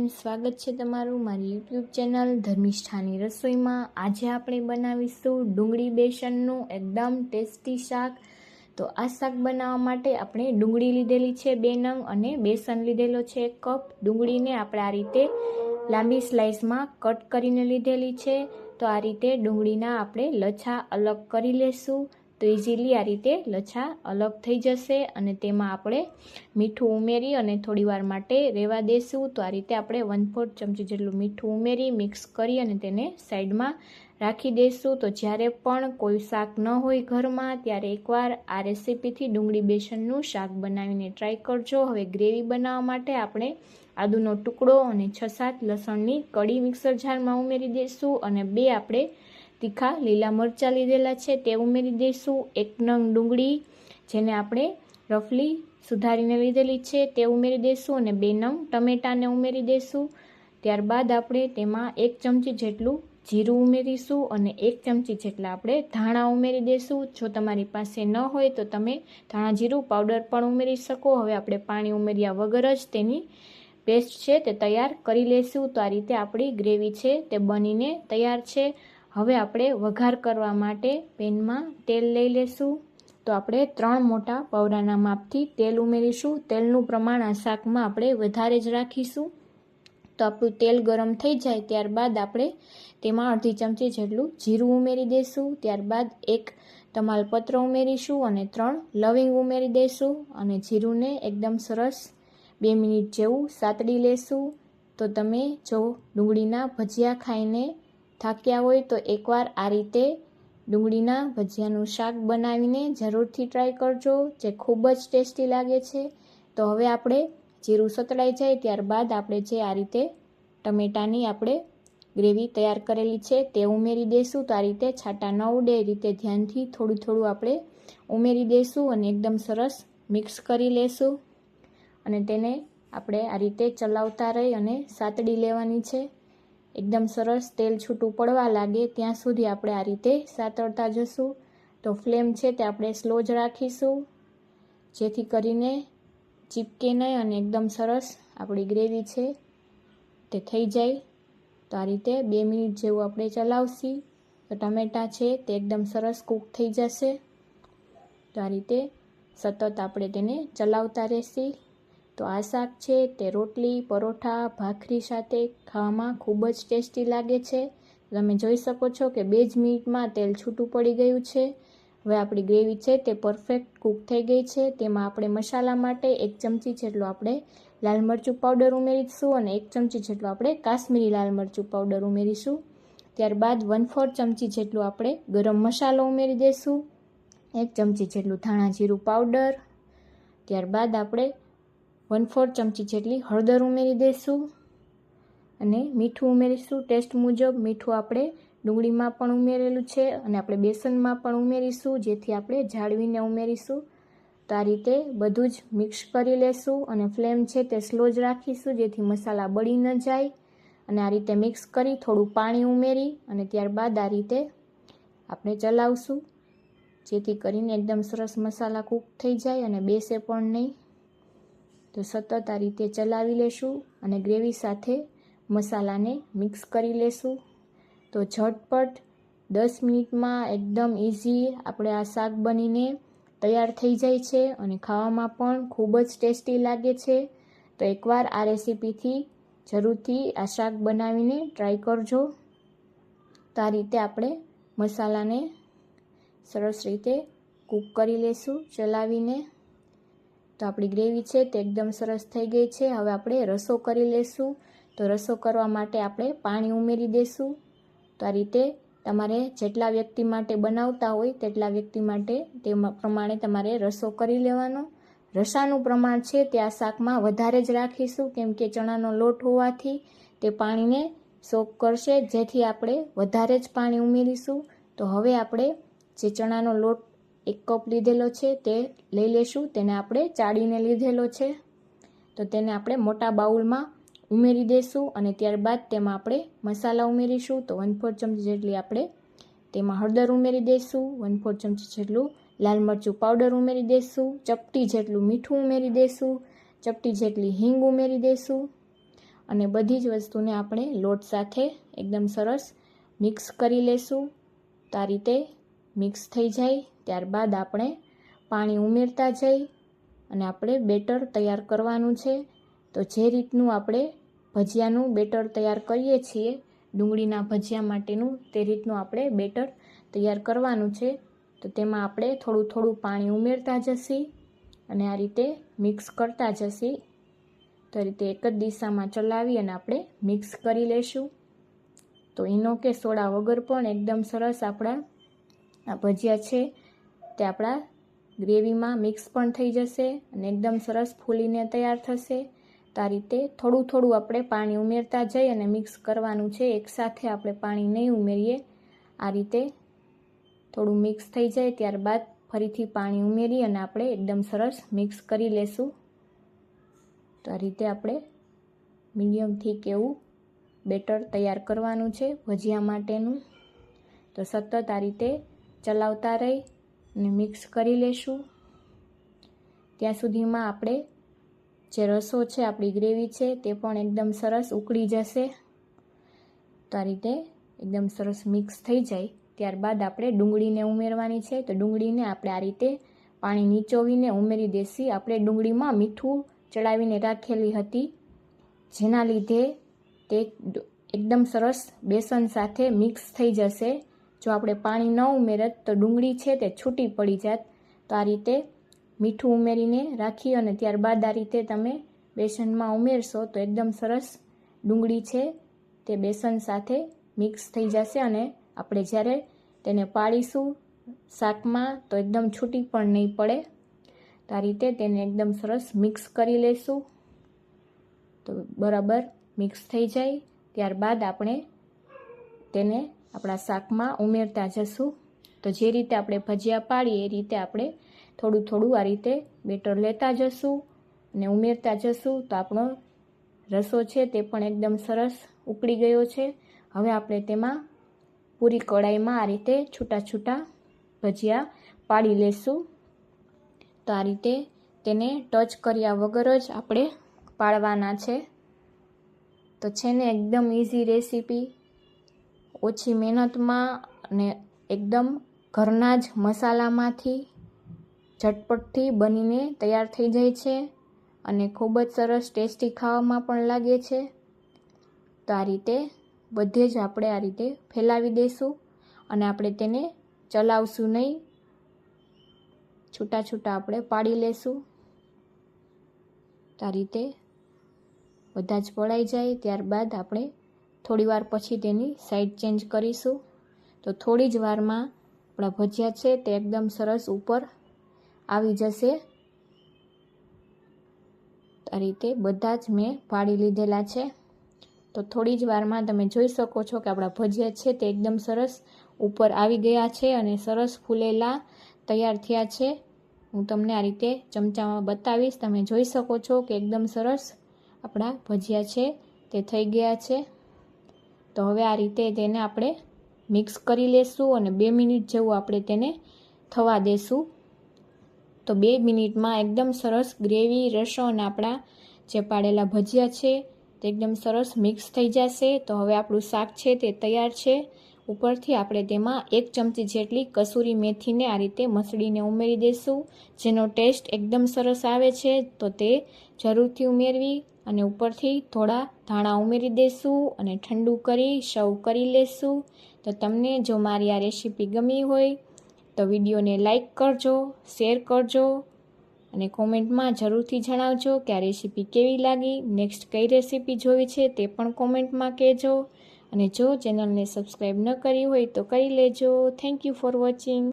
Friends, સ્વાગત છે તમારું મારી યુટ્યુબ ચેનલ ધર્મિષ્ઠાની રસોઈમાં। આજે આપણે બનાવીશું ડુંગળી બેસનનું એકદમ ટેસ્ટી શાક। તો આ શાક બનાવવા માટે આપણે ડુંગળી લીધેલી છે 2 નંગ અને બેસન લીધેલો છે 1 કપ। ડુંગળીને આપણે આ રીતે લાંબી સ્લાઇસમાં કટ કરીને લીધેલી છે। તો આ રીતે ડુંગળીના આપણે લચ્છા અલગ કરી લેશું તો ઇઝીલી આ રીતે લચ્છા અલગ થઈ જશે। અને તેમાં આપણે મીઠું ઉમેરી અને થોડી વાર માટે રહેવા દેશું। તો આ રીતે આપણે 1/4 ચમચી જેટલું મીઠું ઉમેરી મિક્સ કરી અને તેને સાઈડમાં રાખી દઈશું। તો જ્યારે પણ કોઈ શાક ન હોય ઘરમાં ત્યારે એકવાર આ રેસીપીથી ડુંગળી બેસનનું શાક બનાવીને ટ્રાય કરજો। હવે ગ્રેવી બનાવવા માટે આપણે આદુનો ટુકડો અને 6-7 લસણની કળી મિક્સર જારમાં ઉમેરી દઈશું અને 2 આપણે તીખા લીલા મરચાં લીધેલા છે તે ઉમેરી દઈશું। 1 નંગ ડુંગળી જેને આપણે રફલી સુધારીને લીધેલી છે તે ઉમેરી દઈશું અને 2 નંગ ટમેટાને ઉમેરી દઈશું। ત્યારબાદ આપણે તેમાં 1 ચમચી જેટલું જીરું ઉમેરીશું અને 1 ચમચી જેટલા આપણે ધાણા ઉમેરી દઈશું। જો તમારી પાસે ન હોય તો તમે ધાણા જીરું પાવડર પણ ઉમેરી શકો। હવે આપણે પાણી ઉમેર્યા વગર જ તેની પેસ્ટ છે તે તૈયાર કરી લઈશું। તો આ રીતે આપણી ગ્રેવી છે તે બનીને તૈયાર છે। હવે આપણે વઘાર કરવા માટે પેનમાં તેલ લઈ લેશું। તો આપણે 3 મોટા પાવડાના માપથી તેલ ઉમેરીશું। તેલનું પ્રમાણ આ શાકમાં આપણે વધારે જ રાખીશું। તો આપણું તેલ ગરમ થઈ જાય ત્યારબાદ આપણે તેમાં અડધી ચમચી જેટલું જીરું ઉમેરી દઈશું। ત્યારબાદ 1 તમાલપત્ર ઉમેરીશું અને 3 લવિંગ ઉમેરી દઈશું અને જીરુંને એકદમ સરસ 2 મિનિટ જેવું સાતડી લેશું। તો તમે જો ડુંગળીના ભજીયા ખાઈને થાક્યા હોય તો એકવાર આ રીતે ડુંગળીના ભજીયાનું શાક બનાવીને જરૂરથી ટ્રાય કરજો, જે ખૂબ જ ટેસ્ટી લાગે છે। તો હવે આપણે જીરું સતળાઈ જાય ત્યારબાદ આપણે જે આ રીતે ટમેટાની આપણે ગ્રેવી તૈયાર કરેલી છે તે ઉમેરી દઈશું। તો આ રીતે છાંટા ન ઉડે એ રીતે ધ્યાનથી થોડું થોડું આપણે ઉમેરી દઈશું અને એકદમ સરસ મિક્સ કરી લેશું અને તેને આપણે આ રીતે ચલાવતા રહી અને સાતડી લેવાની છે। એકદમ સરસ તેલ છૂટું પડવા લાગે ત્યાં સુધી આપણે આ રીતે સાતળતા જશું। તો ફ્લેમ છે તે આપણે સ્લો જ રાખીશું જેથી કરીને ચીપકે નહીં અને એકદમ સરસ આપણી ગ્રેવી છે તે થઈ જાય। તો આ રીતે 2 મિનિટ જેવું આપણે ચલાવશી તો ટમેટાં છે તે એકદમ સરસ કૂક થઈ જશે। તો આ રીતે સતત આપણે તેને ચલાવતા રહેશી। તો આ શાક છે તે રોટલી, પરોઠા, ભાખરી સાથે ખાવામાં ખૂબ જ ટેસ્ટી લાગે છે। તમે જોઈ શકો છો કે 2 જ મિનિટમાં તેલ છૂટું પડી ગયું છે। હવે આપણી ગ્રેવી છે તે પરફેક્ટ કૂક થઈ ગઈ છે। તેમાં આપણે મસાલા માટે 1 ચમચી જેટલો આપણે લાલ મરચું પાવડર ઉમેરીશું અને 1 ચમચી જેટલો આપણે કાશ્મીરી લાલ મરચું પાવડર ઉમેરીશું। ત્યારબાદ 1/4 ચમચી જેટલું આપણે ગરમ મસાલો ઉમેરી દઈશું, 1 ચમચી જેટલું ધાણા જીરું પાવડર। ત્યારબાદ આપણે 1/4 ચમચી જેટલી હળદર ઉમેરી દઈશું અને મીઠું ઉમેરીશું ટેસ્ટ મુજબ। મીઠું આપણે ડુંગળીમાં પણ ઉમેરેલું છે અને આપણે બેસનમાં પણ ઉમેરીશું, જેથી આપણે જાળવીને ઉમેરીશું। તો આ રીતે બધું જ મિક્સ કરી લેશું અને ફ્લેમ છે તે સ્લો જ રાખીશું જેથી મસાલા બળી ન જાય। અને આ રીતે મિક્સ કરી થોડું પાણી ઉમેરી અને ત્યારબાદ આ રીતે આપણે ચલાવશું જેથી કરીને એકદમ સરસ મસાલા કૂક થઈ જાય અને બેસે પણ નહીં। તો સતત આ રીતે ચલાવી લેશું અને ગ્રેવી સાથે મસાલાને મિક્સ કરી લેશું। તો ઝટપટ 10 મિનિટમાં એકદમ ઇઝી આપણે આ શાક બનીને તૈયાર થઈ જાય છે અને ખાવામાં પણ ખૂબ જ ટેસ્ટી લાગે છે। તો એકવાર આ રેસીપીથી જરૂરથી આ શાક બનાવીને ટ્રાય કરજો। તો આ રીતે આપણે મસાલાને સરસ રીતે કૂક કરી લેશું ચલાવીને। તો આપણી ગ્રેવી છે તે એકદમ સરસ થઈ ગઈ છે। હવે આપણે રસો કરી લેશું। તો રસો કરવા માટે આપણે પાણી ઉમેરી દઈશું। તો આ રીતે તમારે જેટલા વ્યક્તિ માટે બનાવતા હોય તેટલા વ્યક્તિ માટે તે પ્રમાણે તમારે રસો કરી લેવાનો। રસાનું પ્રમાણ છે તે આ શાકમાં વધારે જ રાખીશું કેમ કે ચણાનો લોટ હોવાથી તે પાણીને સોક કરશે, જેથી આપણે વધારે જ પાણી ઉમેરીશું। તો હવે આપણે જે ચણાનો લોટ 1 કપ લીધેલો છે તે લઈ લેશું, તેને આપણે ચાળીને લીધેલો છે। તો તેને આપણે મોટા બાઉલમાં ઉમેરી દઈશું અને ત્યારબાદ તેમાં આપણે મસાલા ઉમેરીશું। તો 1/4 ચમચી જેટલી આપણે તેમાં હળદર ઉમેરી દઈશું, 1/4 ચમચી જેટલું લાલ મરચું પાવડર ઉમેરી દઈશું, ચપટી જેટલું મીઠું ઉમેરી દઈશું, ચપટી જેટલી હિંગ ઉમેરી દઈશું અને બધી જ વસ્તુને આપણે લોટ સાથે એકદમ સરસ મિક્સ કરી લેશું. તો આ રીતે મિક્સ થઈ જાય ત્યારબાદ આપણે પાણી ઉમેરતા જઈ અને આપણે બેટર તૈયાર કરવાનું છે. તો જે રીતનું આપણે ભજીયાનું બેટર તૈયાર કરીએ છીએ, ડુંગળીના ભજીયા માટેનું, તે રીતનું આપણે બેટર તૈયાર કરવાનું છે. તો તેમાં આપણે થોડું થોડું પાણી ઉમેરતા જશી અને આ રીતે મિક્સ કરતા જશી. તો આ રીતે એક જ દિશામાં ચલાવી અને આપણે મિક્સ કરી લેશું. તો ઈનો કે સોડા વગર પણ એકદમ સરસ આપણા આ ભજીયા છે તે આપણા ગ્રેવીમાં મિક્સ પણ થઈ જશે અને એકદમ સરસ ફૂલીને તૈયાર થશે. તો આ રીતે થોડું થોડું આપણે પાણી ઉમેરતા જઈ અને મિક્સ કરવાનું છે. એકસાથે આપણે પાણી નહીં ઉમેરીએ. આ રીતે થોડું મિક્સ થઈ જાય ત્યારબાદ ફરીથી પાણી ઉમેરી અને આપણે એકદમ સરસ મિક્સ કરી લેશું. તો આ રીતે આપણે મીડિયમ થીક એવું બેટર તૈયાર કરવાનું છે ભજીયા માટેનું. તો સતત આ રીતે ચલાવતા રહી અને મિક્સ કરી લેશું. ત્યાં સુધીમાં આપણે જે રસો છે, આપણી ગ્રેવી છે, તે પણ એકદમ સરસ ઉકળી જશે. તો આ રીતે એકદમ સરસ મિક્સ થઈ જાય ત્યારબાદ આપણે ડુંગળીને ઉમેરવાની છે. તો ડુંગળીને આપણે આ રીતે પાણી નીચોવીને ઉમેરી દેશી. આપણે ડુંગળીમાં મીઠું ચડાવીને રાખેલી હતી, જેના લીધે તે એકદમ સરસ બેસન સાથે મિક્સ થઈ જશે. જો આપણે પાણી ન ઉમેરત તો ડુંગળી છે તે છૂટી પડી જાત. તો આ રીતે મીઠું ઉમેરીને રાખી અને ત્યારબાદ આ રીતે તમે બેસનમાં ઉમેરશો તો એકદમ સરસ ડુંગળી છે તે બેસન સાથે મિક્સ થઈ જશે અને આપણે જ્યારે તેને પાડીશું શાકમાં તો એકદમ છૂટી પણ નહીં પડે. તો આ રીતે તેને એકદમ સરસ મિક્સ કરી લેશું. તો બરાબર મિક્સ થઈ જાય ત્યારબાદ આપણે તેને આપણા શાકમાં ઉમેરતા જશું. તો જે રીતે આપણે ભજીયા પાડીએ એ રીતે આપણે થોડું થોડું આ રીતે બેટર લેતા જશું અને ઉમેરતા જશું. તો આપણો રસો છે તે પણ એકદમ સરસ ઉકળી ગયો છે. હવે આપણે તેમાં પૂરી કઢાઈમાં આ રીતે છૂટા છૂટા ભજીયા પાડી લેશું. તો આ રીતે તેને ટચ કર્યા વગર જ આપણે પાડવાના છે. તો છે ને એકદમ ઇઝી રેસીપી, ઓછી મહેનતમાં અને એકદમ ઘરના જ મસાલામાંથી ઝટપટથી બનીને તૈયાર થઈ જાય છે અને ખૂબ જ સરસ ટેસ્ટી ખાવામાં પણ લાગે છે. તો આ રીતે બધે જ આપણે આ રીતે ફેલાવી દઈશું અને આપણે તેને ચલાવશું નહીં, છૂટા છૂટા આપણે પાડી લેશું. તો આ રીતે બધા જ પડાઈ જાય ત્યારબાદ આપણે થોડી વાર પછી તેની સાઈડ ચેન્જ કરીશું. તો થોડી જ વારમાં આપણા ભજીયા છે તે એકદમ સરસ ઉપર આવી જશે. આ રીતે બધા જ મેં પાડી લીધેલા છે. તો થોડી જ વારમાં તમે જોઈ શકો છો કે આપણા ભજીયા છે તે એકદમ સરસ ઉપર આવી ગયા છે અને સરસ ફૂલેલા તૈયાર થયા છે. હું તમને આ રીતે ચમચામાં બતાવીશ. તમે જોઈ શકો છો કે એકદમ સરસ આપણા ભજીયા છે તે થઈ ગયા છે. તો હવે આ રીતે તેને આપણે મિક્સ કરી લેશું અને 2 મિનિટ જેવું આપણે તેને થવા દેશું. તો 2 મિનિટમાં એકદમ સરસ ગ્રેવી, રસો અને આપણા જે પાડેલા ભજીયા છે તે એકદમ સરસ મિક્સ થઈ જશે. તો હવે આપણું શાક છે તે તૈયાર છે. ઉપરથી આપણે તેમાં 1 ચમચી જેટલી કસૂરી મેથીને આ રીતે મસળીને ઉમેરી દઈશું, જેનો ટેસ્ટ એકદમ સરસ આવે છે. તો તે જરૂરથી ઉમેરવી અને ઉપરથી થોડા ધાણા ઉમેરી દઈશું અને ઠંડુ કરી સર્વ કરી લેશું. તો તમને જો મારી આ રેસીપી ગમી હોય તો વિડીયોને લાઈક કરજો, શેર કરજો અને કોમેન્ટમાં જરૂરથી જણાવજો કે આ રેસીપી કેવી લાગી. નેક્સ્ટ કઈ રેસીપી જોવી છે તે પણ કોમેન્ટમાં કહેજો. અને જો ચેનલને સબસ્ક્રાઈબ ન કરી હોય તો કરી લેજો. Thank you for watching.